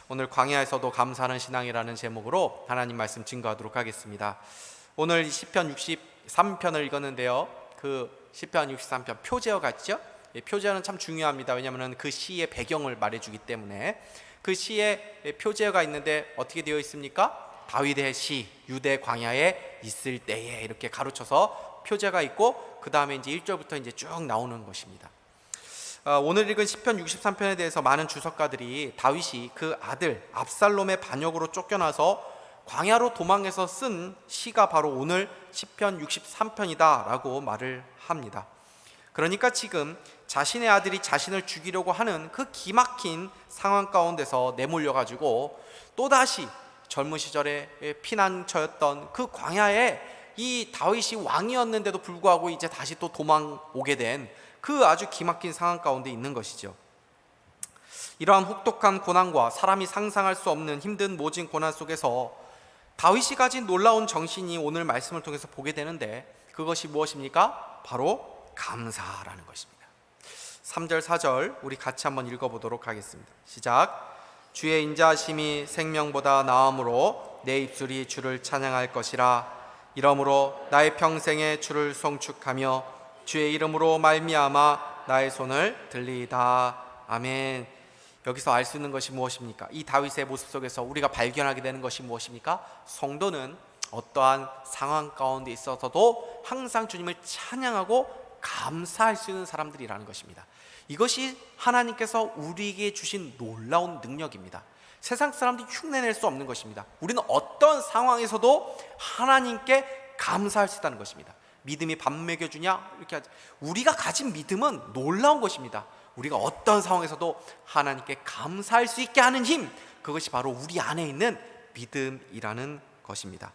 오늘 광야에서도 감사하는 신앙이라는 제목으로 하나님 말씀 증거하도록 하겠습니다. 오늘 시편 63편을 읽었는데요, 그 시편 63편 표제어 같죠? 표제어는 참 중요합니다. 왜냐하면 그 시의 배경을 말해주기 때문에. 그 시에 표제어가 있는데 어떻게 되어 있습니까? 다윗의 시, 유대 광야에 있을 때에, 이렇게 가로쳐서 표제가 있고, 그 다음에 이제 1절부터 이제 쭉 나오는 것입니다. 오늘 읽은 시편 63편에 대해서 많은 주석가들이 다윗이 그 아들 압살롬의 반역으로 쫓겨나서 광야로 도망해서 쓴 시가 바로 오늘 시편 63편이다 라고 말을 합니다. 그러니까 지금 자신의 아들이 자신을 죽이려고 하는 그 기막힌 상황 가운데서 내몰려가지고 또다시 젊은 시절에 피난처였던 그 광야에 이 다윗이 왕이었는데도 불구하고 이제 다시 또 도망 오게 된 그 아주 기막힌 상황 가운데 있는 것이죠. 이러한 혹독한 고난과 사람이 상상할 수 없는 힘든 모진 고난 속에서 다윗이 가진 놀라운 정신이 오늘 말씀을 통해서 보게 되는데, 그것이 무엇입니까? 바로 감사라는 것입니다. 3절 4절 우리 같이 한번 읽어보도록 하겠습니다. 시작. 주의 인자하심이 생명보다 나음으로 내 입술이 주를 찬양할 것이라. 이러므로 나의 평생에 주를 송축하며 주의 이름으로 말미암아 나의 손을 들리이다. 아멘. 여기서 알 수 있는 것이 무엇입니까? 이 다윗의 모습 속에서 우리가 발견하게 되는 것이 무엇입니까? 성도는 어떠한 상황 가운데 있어서도 항상 주님을 찬양하고 감사할 수 있는 사람들이라는 것입니다. 이것이 하나님께서 우리에게 주신 놀라운 능력입니다. 세상 사람들이 흉내낼 수 없는 것입니다. 우리는 어떤 상황에서도 하나님께 감사할 수 있다는 것입니다. 믿음이 밥 먹여주냐? 이렇게 하지. 우리가 가진 믿음은 놀라운 것입니다. 우리가 어떤 상황에서도 하나님께 감사할 수 있게 하는 힘, 그것이 바로 우리 안에 있는 믿음이라는 것입니다.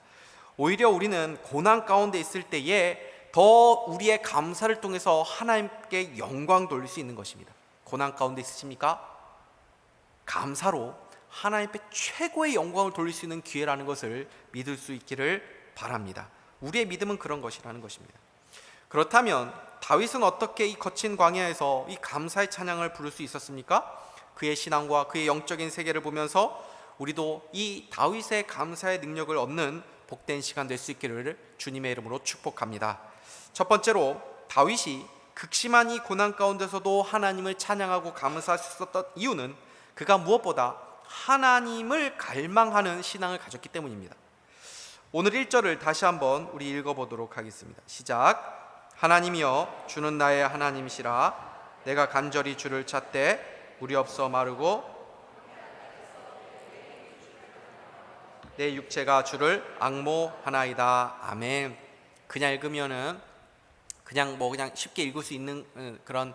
오히려 우리는 고난 가운데 있을 때에 더 우리의 감사를 통해서 하나님께 영광 돌릴 수 있는 것입니다. 고난 가운데 있으십니까? 감사로 하나님 앞에 최고의 영광을 돌릴 수 있는 기회라는 것을 믿을 수 있기를 바랍니다. 우리의 믿음은 그런 것이라는 것입니다. 그렇다면 다윗은 어떻게 이 거친 광야에서 이 감사의 찬양을 부를 수 있었습니까? 그의 신앙과 그의 영적인 세계를 보면서 우리도 이 다윗의 감사의 능력을 얻는 복된 시간 될 수 있기를 주님의 이름으로 축복합니다. 첫 번째로, 다윗이 극심한 이 고난 가운데서도 하나님을 찬양하고 감사할 수 있었던 이유는 그가 무엇보다 하나님을 갈망하는 신앙을 가졌기 때문입니다. 오늘 1절을 다시 한번 우리 읽어보도록 하겠습니다. 시작. 하나님이여 주는 나의 하나님이시라. 내가 간절히 주를 찾되 물이 없어 마르고 내 육체가 주를 앙모하나이다. 아멘. 그냥 읽으면은 그냥 쉽게 읽을 수 있는 그런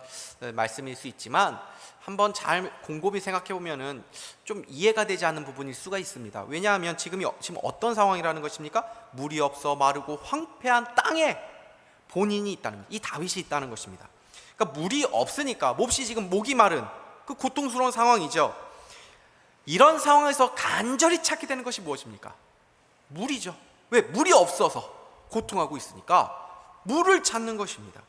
말씀일 수 있지만, 한번 잘 곰곰이 생각해 보면은 좀 이해가 되지 않는 부분일 수가 있습니다. 왜냐하면 지금 어떤 상황이라는 것입니까? 물이 없어 마르고 황폐한 땅에 본인이 있다는, 이 다윗이 있다는 것입니다. 그러니까 물이 없으니까 몹시 지금 목이 마른 그 고통스러운 상황이죠. 이런 상황에서 간절히 찾게 되는 것이 무엇입니까? 물이죠. 왜? 물이 없어서 고통하고 있으니까 물을 찾는 것입니다.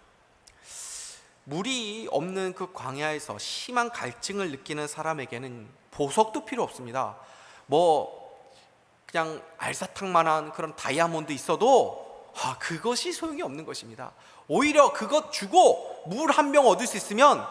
물이 없는 그 광야에서 심한 갈증을 느끼는 사람에게는 보석도 필요 없습니다. 그냥 알사탕만한 그런 다이아몬드 있어도 그것이 소용이 없는 것입니다. 오히려 그것 주고 물 한 병 얻을 수 있으면,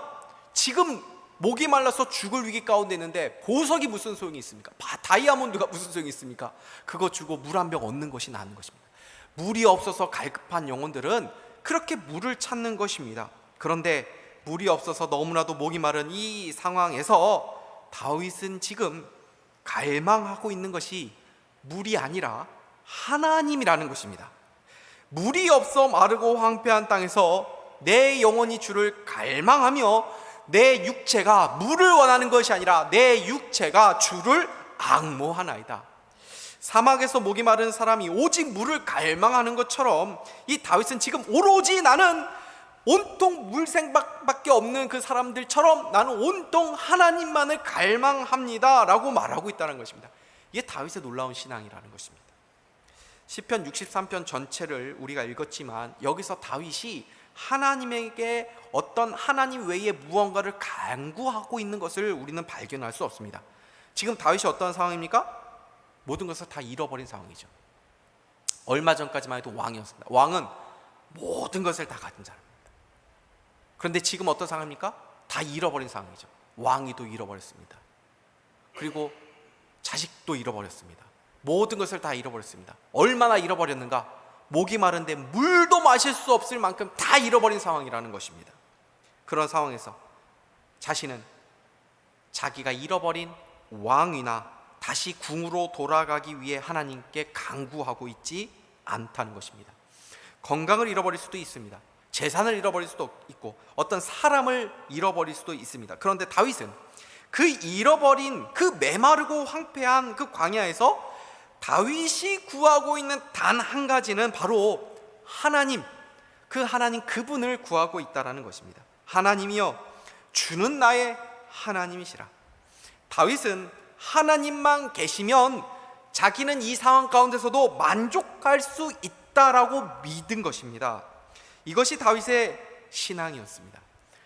지금 목이 말라서 죽을 위기 가운데 있는데 보석이 무슨 소용이 있습니까? 다이아몬드가 무슨 소용이 있습니까? 그거 주고 물 한 병 얻는 것이 나은 것입니다. 물이 없어서 갈급한 영혼들은 그렇게 물을 찾는 것입니다. 그런데 물이 없어서 너무나도 목이 마른 이 상황에서 다윗은 지금 갈망하고 있는 것이 물이 아니라 하나님이라는 것입니다. 물이 없어 마르고 황폐한 땅에서 내 영혼이 주를 갈망하며 내 육체가 물을 원하는 것이 아니라 내 육체가 주를 앙모하나이다. 사막에서 목이 마른 사람이 오직 물을 갈망하는 것처럼 이 다윗은 지금 오로지 나는 온통 물생밖에 없는 그 사람들처럼 나는 온통 하나님만을 갈망합니다 라고 말하고 있다는 것입니다. 이게 다윗의 놀라운 신앙이라는 것입니다. 시편 63편 전체를 우리가 읽었지만 여기서 다윗이 하나님에게 어떤 하나님 외에 무언가를 간구하고 있는 것을 우리는 발견할 수 없습니다. 지금 다윗이 어떤 상황입니까? 모든 것을 다 잃어버린 상황이죠. 얼마 전까지만 해도 왕이었습니다. 왕은 모든 것을 다 가진 사람입니다. 그런데 지금 어떤 상황입니까? 다 잃어버린 상황이죠. 왕위도 잃어버렸습니다. 그리고 자식도 잃어버렸습니다. 모든 것을 다 잃어버렸습니다. 얼마나 잃어버렸는가? 목이 마른데 물도 마실 수 없을 만큼 다 잃어버린 상황이라는 것입니다. 그런 상황에서 자신은 자기가 잃어버린 왕위나 다시 궁으로 돌아가기 위해 하나님께 간구하고 있지 않다는 것입니다. 건강을 잃어버릴 수도 있습니다. 재산을 잃어버릴 수도 있고 어떤 사람을 잃어버릴 수도 있습니다. 그런데 다윗은 그 잃어버린 그 메마르고 황폐한 그 광야에서 다윗이 구하고 있는 단 한 가지는 바로 하나님, 그 하나님 그분을 구하고 있다는 것입니다. 하나님이여 주는 나의 하나님이시라. 다윗은 하나님만 계시면 자기는 이 상황 가운데서도 만족할 수 있다라고 믿은 것입니다. 이것이 다윗의 신앙이었습니다.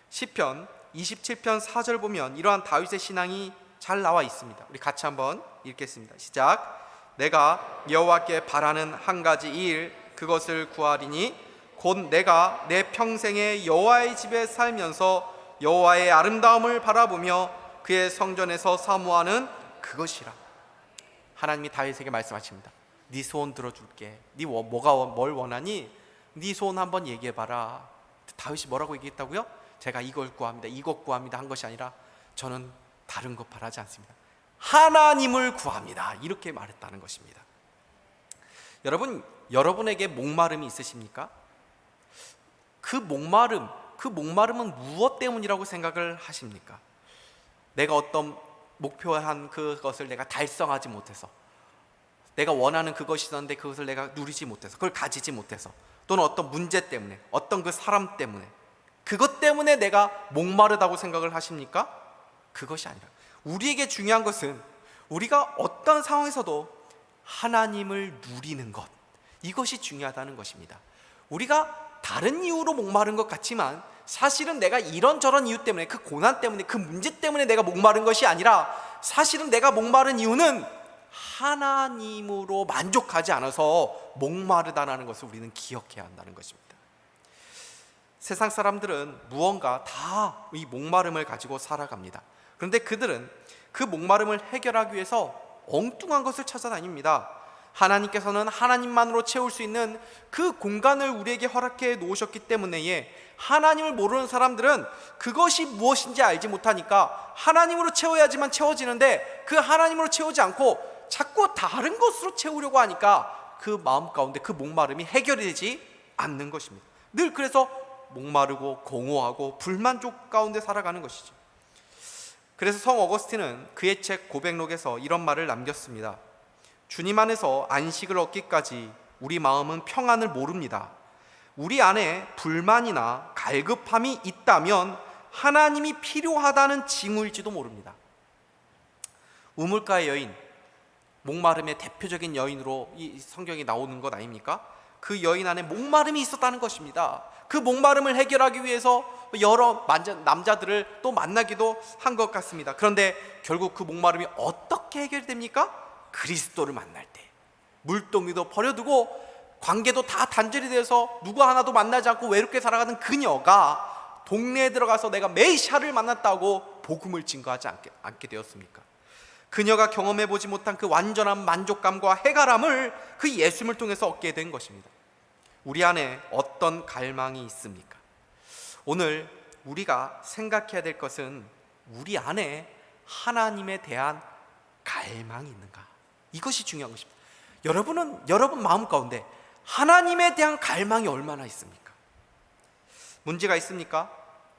시편 27편 4절 보면 이러한 다윗의 신앙이 잘 나와 있습니다. 우리 같이 한번 읽겠습니다. 시작. 내가 여호와께 바라는 한 가지 일 그것을 구하리니 곧 내가 내 평생에 여호와의 집에 살면서 여호와의 아름다움을 바라보며 그의 성전에서 사모하는 그것이라. 하나님이 다윗에게 말씀하십니다. 네 소원 들어줄게. 네 뭘 원하니? 네 소원 한번 얘기해봐라. 다윗이 뭐라고 얘기했다고요? 제가 이걸 구합니다, 이것 구합니다 한 것이 아니라 저는 다른 것 바라지 않습니다. 하나님을 구합니다. 이렇게 말했다는 것입니다. 여러분에게 목마름이 있으십니까? 그 목마름은 무엇 때문이라고 생각을 하십니까? 내가 어떤 목표한 그것을 내가 달성하지 못해서, 내가 원하는 그것이 있었는데 그것을 내가 누리지 못해서, 그걸 가지지 못해서, 또는 어떤 문제 때문에, 어떤 그 사람 때문에, 그것 때문에 내가 목마르다고 생각을 하십니까? 그것이 아니라 우리에게 중요한 것은 우리가 어떤 상황에서도 하나님을 누리는 것, 이것이 중요하다는 것입니다. 우리가 다른 이유로 목마른 것 같지만 사실은 내가 이런저런 이유 때문에, 그 고난 때문에, 그 문제 때문에 내가 목마른 것이 아니라 사실은 내가 목마른 이유는 하나님으로 만족하지 않아서 목마르다는 것을 우리는 기억해야 한다는 것입니다. 세상 사람들은 무언가 다 이 목마름을 가지고 살아갑니다. 그런데 그들은 그 목마름을 해결하기 위해서 엉뚱한 것을 찾아다닙니다. 하나님께서는 하나님만으로 채울 수 있는 그 공간을 우리에게 허락해 놓으셨기 때문에 하나님을 모르는 사람들은 그것이 무엇인지 알지 못하니까 하나님으로 채워야지만 채워지는데 그 하나님으로 채우지 않고 자꾸 다른 것으로 채우려고 하니까 그 마음 가운데 그 목마름이 해결이 되지 않는 것입니다. 늘 그래서 목마르고 공허하고 불만족 가운데 살아가는 것이죠. 그래서 성 어거스틴은 그의 책 고백록에서 이런 말을 남겼습니다. 주님 안에서 안식을 얻기까지 우리 마음은 평안을 모릅니다. 우리 안에 불만이나 갈급함이 있다면 하나님이 필요하다는 징후일지도 모릅니다. 우물가의 여인, 목마름의 대표적인 여인으로 이 성경이 나오는 것 아닙니까? 그 여인 안에 목마름이 있었다는 것입니다. 그 목마름을 해결하기 위해서 여러 남자들을 또 만나기도 한 것 같습니다. 그런데 결국 그 목마름이 어떻게 해결됩니까? 그리스도를 만날 때 물동이도 버려두고 관계도 다 단절이 돼서 누구 하나도 만나지 않고 외롭게 살아가는 그녀가 동네에 들어가서 내가 메시아를 만났다고 복음을 증거하지 않게 되었습니까? 그녀가 경험해보지 못한 그 완전한 만족감과 해갈함을 그 예수님을 통해서 얻게 된 것입니다. 우리 안에 어떤 갈망이 있습니까? 오늘 우리가 생각해야 될 것은 우리 안에 하나님에 대한 갈망이 있는가? 이것이 중요한 것입니다. 여러분 마음 가운데 하나님에 대한 갈망이 얼마나 있습니까? 문제가 있습니까?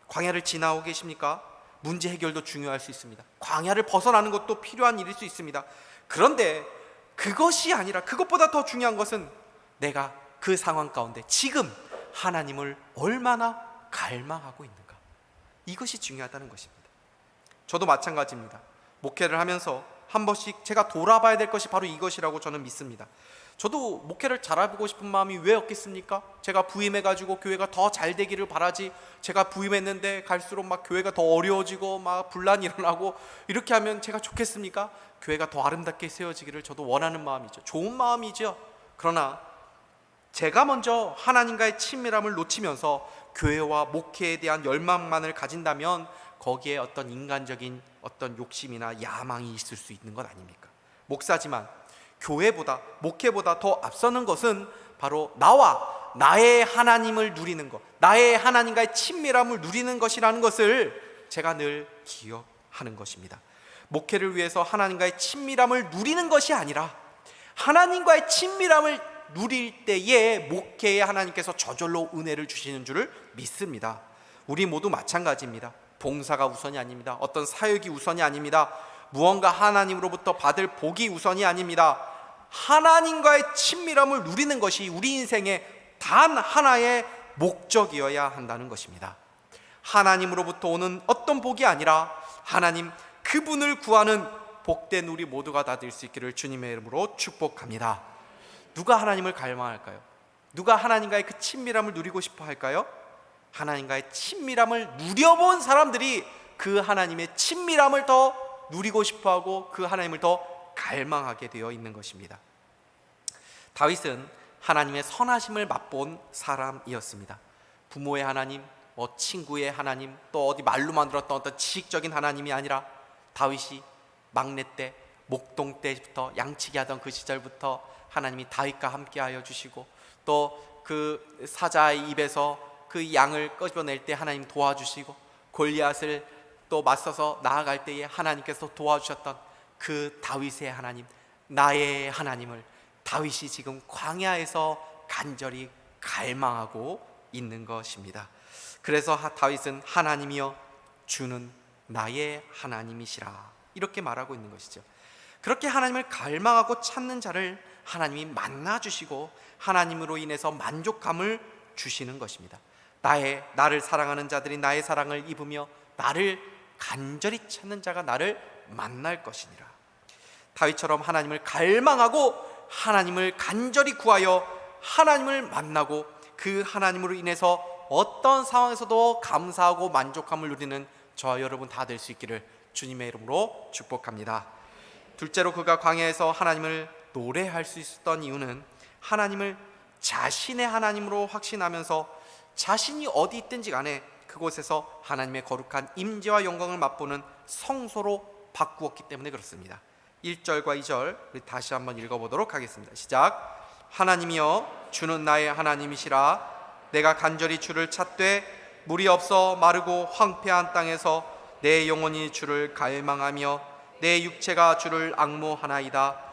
광야를 지나고 계십니까? 문제 해결도 중요할 수 있습니다. 광야를 벗어나는 것도 필요한 일일 수 있습니다. 그런데 그것이 아니라 그것보다 더 중요한 것은 내가 그 상황 가운데 지금 하나님을 얼마나 갈망하고 있는가? 이것이 중요하다는 것입니다. 저도 마찬가지입니다. 목회를 하면서 한 번씩 제가 돌아봐야 될 것이 바로 이것이라고 저는 믿습니다. 저도 목회를 잘하고 싶은 마음이 왜 없겠습니까? 제가 부임해가지고 교회가 더 잘 되기를 바라지, 제가 부임했는데 갈수록 막 교회가 더 어려워지고 막 분란이 일어나고 이렇게 하면 제가 좋겠습니까? 교회가 더 아름답게 세워지기를 저도 원하는 마음이죠. 좋은 마음이죠. 그러나 제가 먼저 하나님과의 친밀함을 놓치면서 교회와 목회에 대한 열망만을 가진다면 거기에 어떤 인간적인 어떤 욕심이나 야망이 있을 수 있는 것 아닙니까? 목사지만 교회보다, 목회보다 더 앞서는 것은 바로 나와 나의 하나님을 누리는 것, 나의 하나님과의 친밀함을 누리는 것이라는 것을 제가 늘 기억하는 것입니다. 목회를 위해서 하나님과의 친밀함을 누리는 것이 아니라 하나님과의 친밀함을 누릴 때에 목회에 하나님께서 저절로 은혜를 주시는 줄을 믿습니다. 우리 모두 마찬가지입니다. 봉사가 우선이 아닙니다. 어떤 사역이 우선이 아닙니다. 무언가 하나님으로부터 받을 복이 우선이 아닙니다. 하나님과의 친밀함을 누리는 것이 우리 인생의 단 하나의 목적이어야 한다는 것입니다. 하나님으로부터 오는 어떤 복이 아니라 하나님 그분을 구하는 복된 우리 모두가 다 될 수 있기를 주님의 이름으로 축복합니다. 누가 하나님을 갈망할까요? 누가 하나님과의 그 친밀함을 누리고 싶어 할까요? 하나님과의 친밀함을 누려본 사람들이 그 하나님의 친밀함을 더 누리고 싶어하고 그 하나님을 더 갈망하게 되어 있는 것입니다. 다윗은 하나님의 선하심을 맛본 사람이었습니다. 부모의 하나님, 친구의 하나님, 또 어디 말로만 들었던 어떤 지식적인 하나님이 아니라 다윗이 막내 때, 목동 때부터 양치기 하던 그 시절부터 하나님이 다윗과 함께하여 주시고, 또 그 사자의 입에서 그 양을 끄집어낼 때 하나님 도와주시고, 골리앗을 또 맞서서 나아갈 때에 하나님께서 도와주셨던 그 다윗의 하나님, 나의 하나님을 다윗이 지금 광야에서 간절히 갈망하고 있는 것입니다. 그래서 다윗은 하나님이여 주는 나의 하나님이시라 이렇게 말하고 있는 것이죠. 그렇게 하나님을 갈망하고 찾는 자를 하나님이 만나주시고 하나님으로 인해서 만족감을 주시는 것입니다. 나를 사랑하는 자들이 나의 사랑을 입으며 나를 간절히 찾는 자가 나를 만날 것이니라. 다윗처럼 하나님을 갈망하고 하나님을 간절히 구하여 하나님을 만나고 그 하나님으로 인해서 어떤 상황에서도 감사하고 만족감을 누리는 저와 여러분 다 될 수 있기를 주님의 이름으로 축복합니다. 둘째로 그가 광야에서 하나님을 노래할 수 있었던 이유는 하나님을 자신의 하나님으로 확신하면서 자신이 어디 있든지 간에 그곳에서 하나님의 거룩한 임재와 영광을 맛보는 성소로 바꾸었기 때문에 그렇습니다. 1절과 2절 우리 다시 한번 읽어보도록 하겠습니다. 시작. 하나님이여 주는 나의 하나님이시라. 내가 간절히 주를 찾되 물이 없어 마르고 황폐한 땅에서 내 영혼이 주를 갈망하며 내 육체가 주를 앙모하나이다.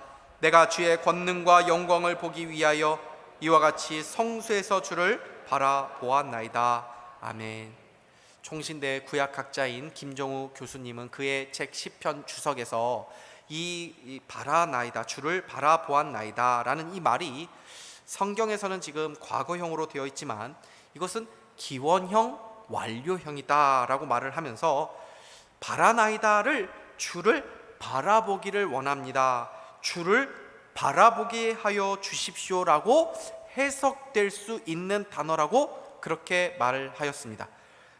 내가 주의 권능과 영광을 보기 위하여 이와 같이 성소에서 주를 바라보았나이다. 아멘. 총신대 구약학자인 김정우 교수님은 그의 책 시편 주석에서 이 바라나이다, 주를 바라보았나이다 라는 이 말이 성경에서는 지금 과거형으로 되어 있지만 이것은 기원형, 완료형이다 라고 말을 하면서 바라나이다를 주를 바라보기를 원합니다, 주를 바라보게 하여 주십시오 라고 해석될 수 있는 단어라고 그렇게 말을 하였습니다.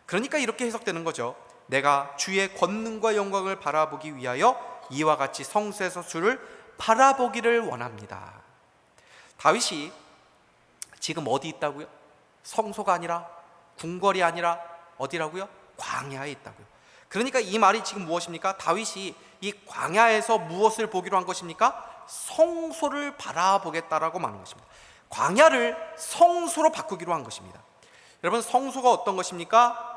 그러니까 이렇게 해석되는 거죠. 내가 주의 권능과 영광을 바라보기 위하여 이와 같이 성소에서 주를 바라보기를 원합니다. 다윗이 지금 어디 있다고요? 성소가 아니라, 궁궐이 아니라 어디라고요? 광야에 있다고요. 그러니까 이 말이 지금 무엇입니까? 다윗이 이 광야에서 무엇을 보기로 한 것입니까? 성소를 바라보겠다라고 말하는 것입니다. 광야를 성소로 바꾸기로 한 것입니다. 여러분, 성소가 어떤 것입니까?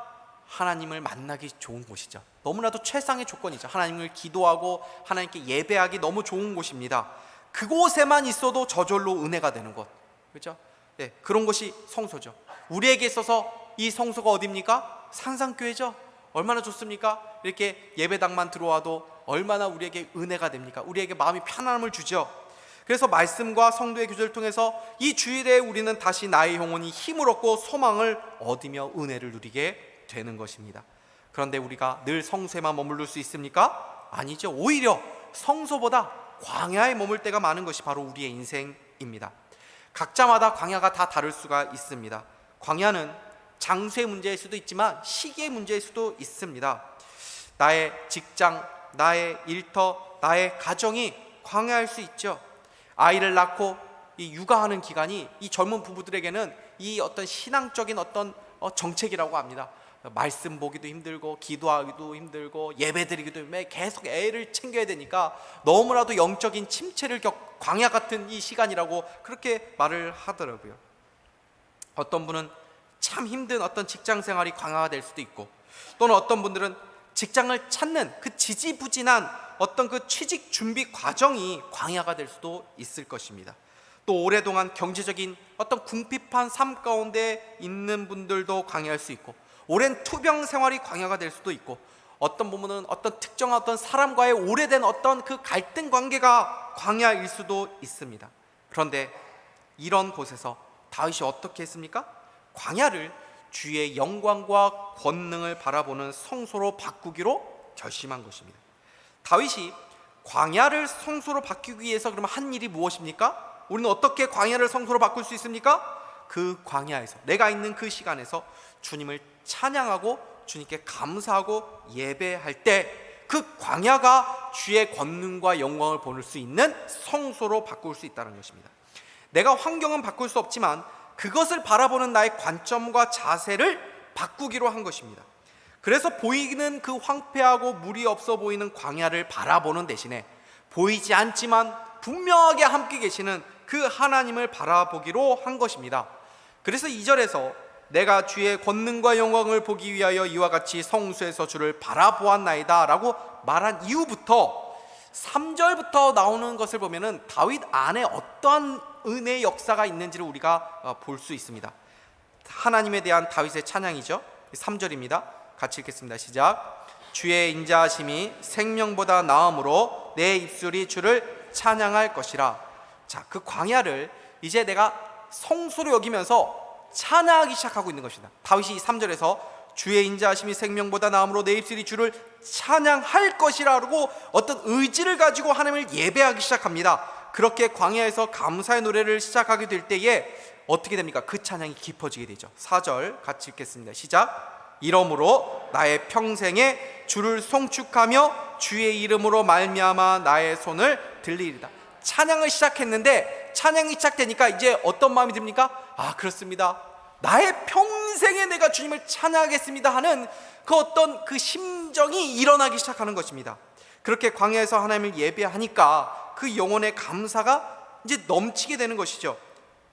하나님을 만나기 좋은 곳이죠. 너무나도 최상의 조건이죠. 하나님을 기도하고 하나님께 예배하기 너무 좋은 곳입니다. 그곳에만 있어도 저절로 은혜가 되는 곳, 그렇죠? 네, 그런 것이 성소죠. 우리에게 있어서 이 성소가 어디입니까? 산상교회죠. 얼마나 좋습니까? 이렇게 예배당만 들어와도 얼마나 우리에게 은혜가 됩니까? 우리에게 마음이 편안함을 주죠. 그래서 말씀과 성도의 교제를 통해서 이 주일에 우리는 다시 나의 영혼이 힘을 얻고 소망을 얻으며 은혜를 누리게 되는 것입니다. 그런데 우리가 늘 성소에만 머무를 수 있습니까? 아니죠. 오히려 성소보다 광야에 머물 때가 많은 것이 바로 우리의 문제입니다. 각자마다 광야가 다 다를 수가 있습니다. 광야는 장소의 문제일 수도 있지만 시기의 문제일 수도 있습니다. 나의 직장, 나의 일터, 나의 가정이 광야일 수 있죠. 아이를 낳고 이 육아하는 기간이 이 젊은 부부들에게는 이 어떤 신앙적인 어떤 정책이라고 합니다. 말씀 보기도 힘들고 기도하기도 힘들고 예배드리기도 힘들고 계속 애를 챙겨야 되니까 너무나도 영적인 침체를 광야 같은 이 시간이라고 그렇게 말을 하더라고요. 어떤 분은 참 힘든 어떤 직장 생활이 광야가 될 수도 있고, 또는 어떤 분들은 직장을 찾는 그 지지부진한 어떤 그 취직 준비 과정이 광야가 될 수도 있을 것입니다. 또 오랫동안 경제적인 어떤 궁핍한 삶 가운데 있는 분들도 광야일 수 있고, 오랜 투병 생활이 광야가 될 수도 있고, 어떤 부분은 어떤 특정한 어떤 사람과의 오래된 어떤 그 갈등 관계가 광야일 수도 있습니다. 그런데 이런 곳에서 다윗이 어떻게 했습니까? 광야를 주의 영광과 권능을 바라보는 성소로 바꾸기로 결심한 것입니다. 다윗이 광야를 성소로 바꾸기 위해서 그러면 한 일이 무엇입니까? 우리는 어떻게 광야를 성소로 바꿀 수 있습니까? 그 광야에서, 내가 있는 그 시간에서 주님을 찬양하고 주님께 감사하고 예배할 때 그 광야가 주의 권능과 영광을 보낼 수 있는 성소로 바꿀 수 있다는 것입니다. 내가 환경은 바꿀 수 없지만 그것을 바라보는 나의 관점과 자세를 바꾸기로 한 것입니다. 그래서 보이는 그 황폐하고 물이 없어 보이는 광야를 바라보는 대신에 보이지 않지만 분명하게 함께 계시는 그 하나님을 바라보기로 한 것입니다. 그래서 2절에서 내가 주의 권능과 영광을 보기 위하여 이와 같이 성소에서 주를 바라보았나이다 라고 말한 이후부터 3절부터 나오는 것을 보면은 다윗 안에 어떠한 은혜의 역사가 있는지를 우리가 볼 수 있습니다. 하나님에 대한 다윗의 찬양이죠. 3절입니다. 같이 읽겠습니다. 시작. 주의 인자하심이 생명보다 나음으로 내 입술이 주를 찬양할 것이라. 자, 그 광야를 이제 내가 성소로 여기면서 찬양하기 시작하고 있는 것입니다. 다윗이 3절에서 주의 인자하심이 생명보다 나음으로 내 입술이 주를 찬양할 것이라고 어떤 의지를 가지고 하나님을 예배하기 시작합니다. 그렇게 광야에서 감사의 노래를 시작하게 될 때에 어떻게 됩니까? 그 찬양이 깊어지게 되죠. 4절 같이 읽겠습니다. 시작. 이러므로 나의 평생에 주를 송축하며 주의 이름으로 말미암아 나의 손을 들리리다. 찬양을 시작했는데 찬양이 시작되니까 이제 어떤 마음이 듭니까? 아, 그렇습니다. 나의 평생에 내가 주님을 찬양하겠습니다 하는 그 어떤 그 심정이 일어나기 시작하는 것입니다. 그렇게 광야에서 하나님을 예배하니까 그 영혼의 감사가 이제 넘치게 되는 것이죠.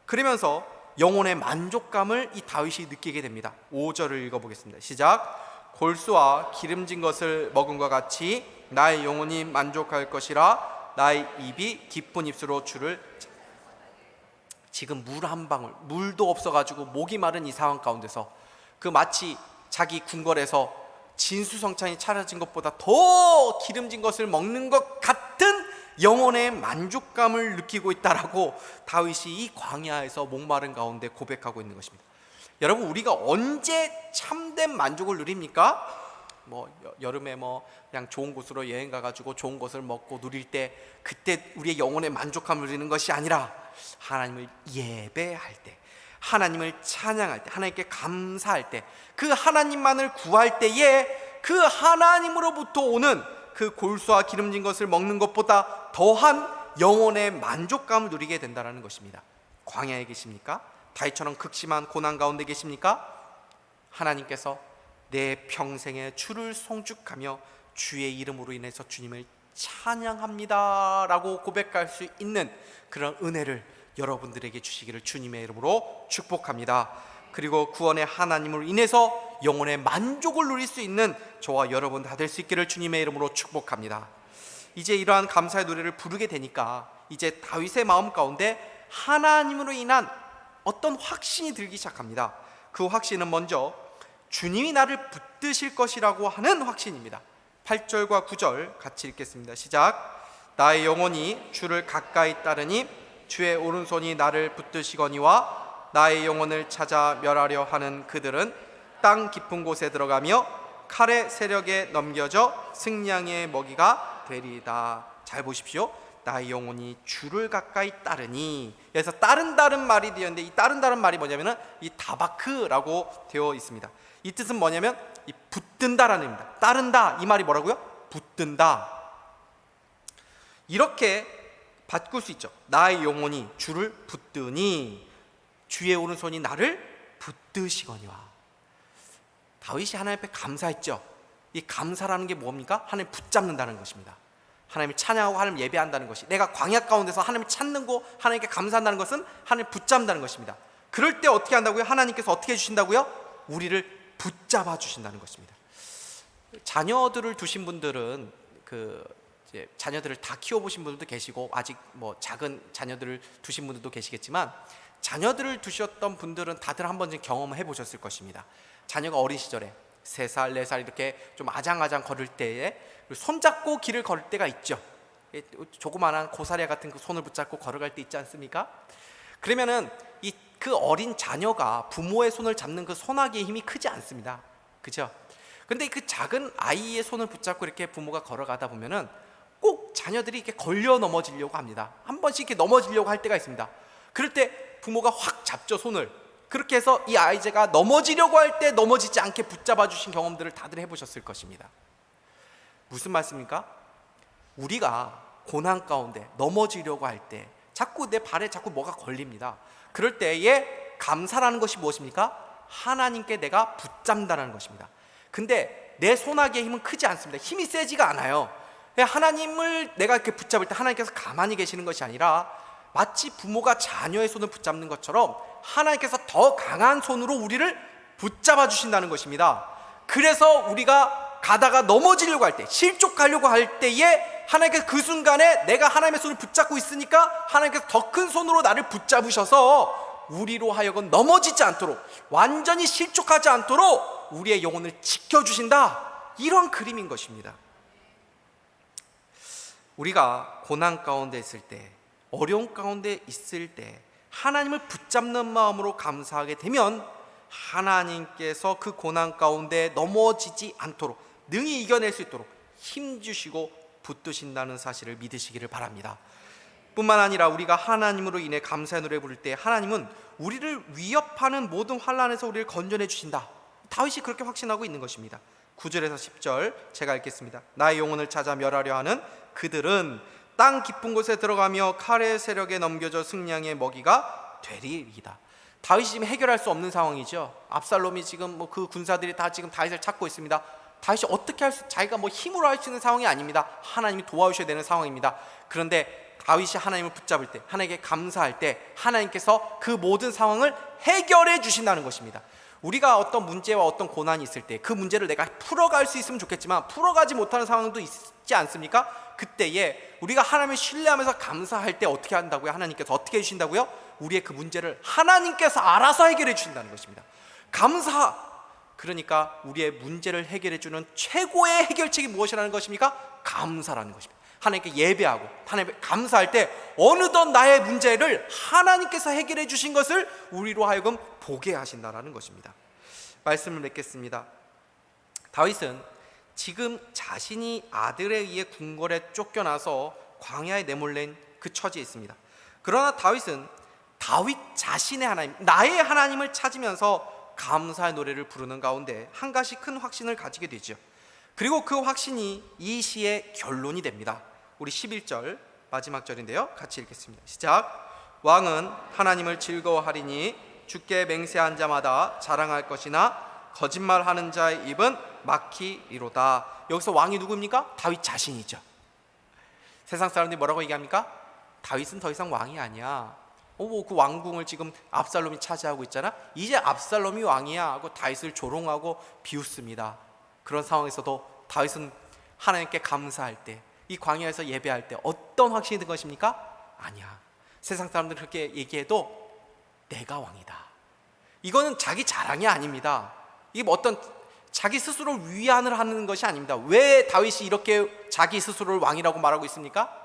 그러면서 영혼의 만족감을 이 다윗이 느끼게 됩니다. 5절을 읽어보겠습니다. 시작. 골수와 기름진 것을 먹은 것 같이 나의 영혼이 만족할 것이라. 나의 입이 기쁜 입술로 주를. 지금 물 한 방울, 물도 없어가지고 목이 마른 이 상황 가운데서 그 마치 자기 궁궐에서 진수성찬이 차려진 것보다 더 기름진 것을 먹는 것 같은 영혼의 만족감을 느끼고 있다라고 다윗이 이 광야에서 목마른 가운데 고백하고 있는 것입니다. 여러분, 우리가 언제 참된 만족을 누립니까? 여름에 그냥 좋은 곳으로 여행 가가지고 좋은 것을 먹고 누릴 때 그때 우리의 영혼의 만족감을 누리는 것이 아니라 하나님을 예배할 때, 하나님을 찬양할 때, 하나님께 감사할 때, 그 하나님만을 구할 때에 그 하나님으로부터 오는 그 골수와 기름진 것을 먹는 것보다 더한 영혼의 만족감을 누리게 된다는 것입니다. 광야에 계십니까? 다윗처럼 극심한 고난 가운데 계십니까? 하나님께서 내 평생에 주를 송축하며 주의 이름으로 인해서 주님을 찬양합니다 라고 고백할 수 있는 그런 은혜를 여러분들에게 주시기를 주님의 이름으로 축복합니다. 그리고 구원의 하나님으로 인해서 영혼의 만족을 누릴 수 있는 저와 여러분 다 될 수 있기를 주님의 이름으로 축복합니다. 이제 이러한 감사의 노래를 부르게 되니까 이제 다윗의 마음 가운데 하나님으로 인한 어떤 확신이 들기 시작합니다. 그 확신은 먼저 주님이 나를 붙드실 것이라고 하는 확신입니다. 8절과 9절 같이 읽겠습니다. 시작. 나의 영혼이 주를 가까이 따르니 주의 오른손이 나를 붙드시거니와 나의 영혼을 찾아 멸하려 하는 그들은 땅 깊은 곳에 들어가며 칼의 세력에 넘겨져 승냥이의 먹이가 되리이다. 잘 보십시오. 나의 영혼이 주를 가까이 따르니. 그래서 따른다는 말이 되었는데, 이 따른다는 말이 뭐냐면은 이 다바크라고 되어 있습니다. 이 뜻은 뭐냐면 이 붙든다라는 의미입니다. 따른다, 이 말이 뭐라고요? 붙든다. 이렇게 바꿀 수 있죠. 나의 영혼이 주를 붙드니 주의 오른손이 나를 붙드시거니와. 다윗이 하나님 앞에 감사했죠. 이 감사라는 게 뭡니까? 하나님 붙잡는다는 것입니다. 하나님을 찬양하고 하나님 예배한다는 것이, 내가 광야 가운데서 하나님을 찾는 거, 하나님께 감사한다는 것은 하나님 붙잡는다는 것입니다. 그럴 때 어떻게 한다고요? 하나님께서 어떻게 해주신다고요? 우리를 붙잡아 주신다는 것입니다. 자녀들을 두신 분들은 이제 자녀들을 다 키워보신 분들도 계시고, 아직 뭐 작은 자녀들을 두신 분들도 계시겠지만, 자녀들을 두셨던 분들은 다들 한 번쯤 경험을 해보셨을 것입니다. 자녀가 어린 시절에 3살, 4살 이렇게 좀 아장아장 걸을 때에 손잡고 길을 걸을 때가 있죠. 조그마한 고사리 같은 그 손을 붙잡고 걸어갈 때 있지 않습니까? 그러면은 그 어린 자녀가 부모의 손을 잡는 그 손아귀의 힘이 크지 않습니다. 그죠? 근데 그 작은 아이의 손을 붙잡고 이렇게 부모가 걸어가다 보면은 꼭 자녀들이 이렇게 걸려 넘어지려고 합니다. 한 번씩 이렇게 넘어지려고 할 때가 있습니다. 그럴 때 부모가 확 잡죠, 손을. 그렇게 해서 이 아이가 넘어지려고 할 때 넘어지지 않게 붙잡아 주신 경험들을 다들 해보셨을 것입니다. 무슨 말씀입니까? 우리가 고난 가운데 넘어지려고 할 때 자꾸 내 발에 자꾸 뭐가 걸립니다. 그럴 때에 감사라는 것이 무엇입니까? 하나님께 내가 붙잡는다는 것입니다. 근데 내 손아귀의 힘은 크지 않습니다. 힘이 세지가 않아요. 하나님을 내가 이렇게 붙잡을 때 하나님께서 가만히 계시는 것이 아니라 마치 부모가 자녀의 손을 붙잡는 것처럼 하나님께서 더 강한 손으로 우리를 붙잡아 주신다는 것입니다. 그래서 우리가 가다가 넘어지려고 할 때, 실족하려고 할 때에 하나님께서 그 순간에 내가 하나님의 손을 붙잡고 있으니까 하나님께서 더 큰 손으로 나를 붙잡으셔서 우리로 하여금 넘어지지 않도록, 완전히 실족하지 않도록 우리의 영혼을 지켜주신다. 이런 그림인 것입니다. 우리가 고난 가운데 있을 때, 어려운 가운데 있을 때 하나님을 붙잡는 마음으로 감사하게 되면 하나님께서 그 고난 가운데 넘어지지 않도록 능히 이겨낼 수 있도록 힘주시고 붙드신다는 사실을 믿으시기를 바랍니다. 뿐만 아니라 우리가 하나님으로 인해 감사의 노래 부를 때 하나님은 우리를 위협하는 모든 환난에서 우리를 건져내 주신다. 다윗이 그렇게 확신하고 있는 것입니다. 9절에서 10절 제가 읽겠습니다. 나의 영혼을 찾아 멸하려 하는 그들은 땅 깊은 곳에 들어가며 칼의 세력에 넘겨져 승량의 먹이가 되리이다. 다윗이 지금 해결할 수 없는 상황이죠. 압살롬이 지금 뭐 그 군사들이 다 지금 다윗을 찾고 있습니다. 다윗이 어떻게 자기가 뭐 힘으로 할 수 있는 상황이 아닙니다. 하나님이 도와주셔야 되는 상황입니다. 그런데 다윗이 하나님을 붙잡을 때, 하나님께 감사할 때 하나님께서 그 모든 상황을 해결해 주신다는 것입니다. 우리가 어떤 문제와 어떤 고난이 있을 때 그 문제를 내가 풀어갈 수 있으면 좋겠지만 풀어가지 못하는 상황도 있지 않습니까? 그때에 우리가 하나님을 신뢰하면서 감사할 때 어떻게 한다고요? 하나님께서 어떻게 해주신다고요? 우리의 그 문제를 하나님께서 알아서 해결해 주신다는 것입니다. 감사, 그러니까 우리의 문제를 해결해 주는 최고의 해결책이 무엇이라는 것입니까? 감사라는 것입니다. 하나님께 예배하고 하나님께 감사할 때 어느덧 나의 문제를 하나님께서 해결해 주신 것을 우리로 하여금 보게 하신다는 것입니다. 말씀을 맺겠습니다. 다윗은 지금 자신이 아들에 의해 궁궐에 쫓겨나서 광야에 내몰린 그 처지에 있습니다. 그러나 다윗은 다윗 자신의 하나님, 나의 하나님을 찾으면서 감사의 노래를 부르는 가운데 한 가지 큰 확신을 가지게 되죠. 그리고 그 확신이 이 시의 결론이 됩니다. 우리 11절 마지막 절인데요, 같이 읽겠습니다. 시작. 왕은 하나님을 즐거워하리니 주께 맹세한 자마다 자랑할 것이나 거짓말하는 자의 입은 막히리로다. 여기서 왕이 누구입니까? 다윗 자신이죠. 세상 사람들이 뭐라고 얘기합니까? 다윗은 더 이상 왕이 아니야. 그 왕궁을 지금 압살롬이 차지하고 있잖아. 이제 압살롬이 왕이야 하고 다윗을 조롱하고 비웃습니다. 그런 상황에서도 다윗은 하나님께 감사할 때, 이 광야에서 예배할 때 어떤 확신이 든 것입니까? 아니야. 세상 사람들이 그렇게 얘기해도 내가 왕이다. 이거는 자기 자랑이 아닙니다. 이게 뭐 어떤 자기 스스로를 위안을 하는 것이 아닙니다. 왜 다윗이 이렇게 자기 스스로를 왕이라고 말하고 있습니까?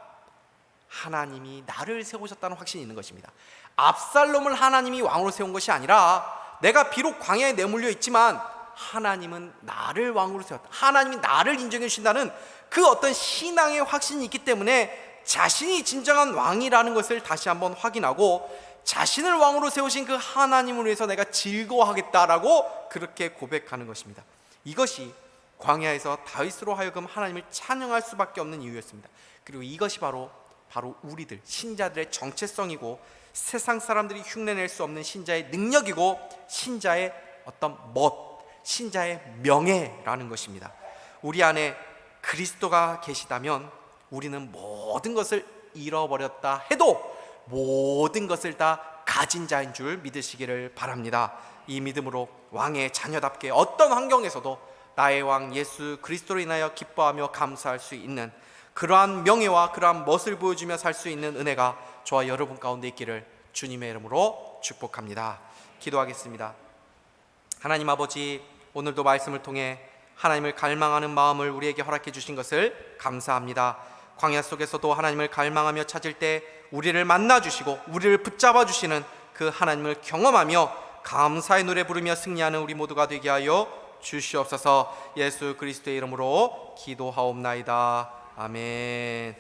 하나님이 나를 세우셨다는 확신이 있는 것입니다. 압살롬을 하나님이 왕으로 세운 것이 아니라 내가 비록 광야에 내몰려 있지만 하나님은 나를 왕으로 세웠다. 하나님이 나를 인정해 주신다는 그 어떤 신앙의 확신이 있기 때문에 자신이 진정한 왕이라는 것을 다시 한번 확인하고 자신을 왕으로 세우신 그 하나님을 위해서 내가 즐거워하겠다라고 그렇게 고백하는 것입니다. 이것이 광야에서 다윗으로 하여금 하나님을 찬양할 수밖에 없는 이유였습니다. 그리고 이것이 바로 우리들 신자들의 정체성이고 세상 사람들이 흉내낼 수 없는 신자의 능력이고 신자의 어떤 신자의 명예라는 것입니다. 우리 안에 그리스도가 계시다면 우리는 모든 것을 잃어버렸다 해도 모든 것을 다 가진 자인 줄 믿으시기를 바랍니다. 이 믿음으로 왕의 자녀답게 어떤 환경에서도 나의 왕 예수 그리스도로 인하여 기뻐하며 감사할 수 있는 그러한 명예와 그러한 멋을 보여주며 살 수 있는 은혜가 저와 여러분 가운데 있기를 주님의 이름으로 축복합니다. 기도하겠습니다. 하나님 아버지, 오늘도 말씀을 통해 하나님을 갈망하는 마음을 우리에게 허락해 주신 것을 감사합니다. 광야 속에서도 하나님을 갈망하며 찾을 때 우리를 만나 주시고 우리를 붙잡아 주시는 그 하나님을 경험하며 감사의 노래 부르며 승리하는 우리 모두가 되게 하여 주시옵소서. 예수 그리스도의 이름으로 기도하옵나이다. 아멘.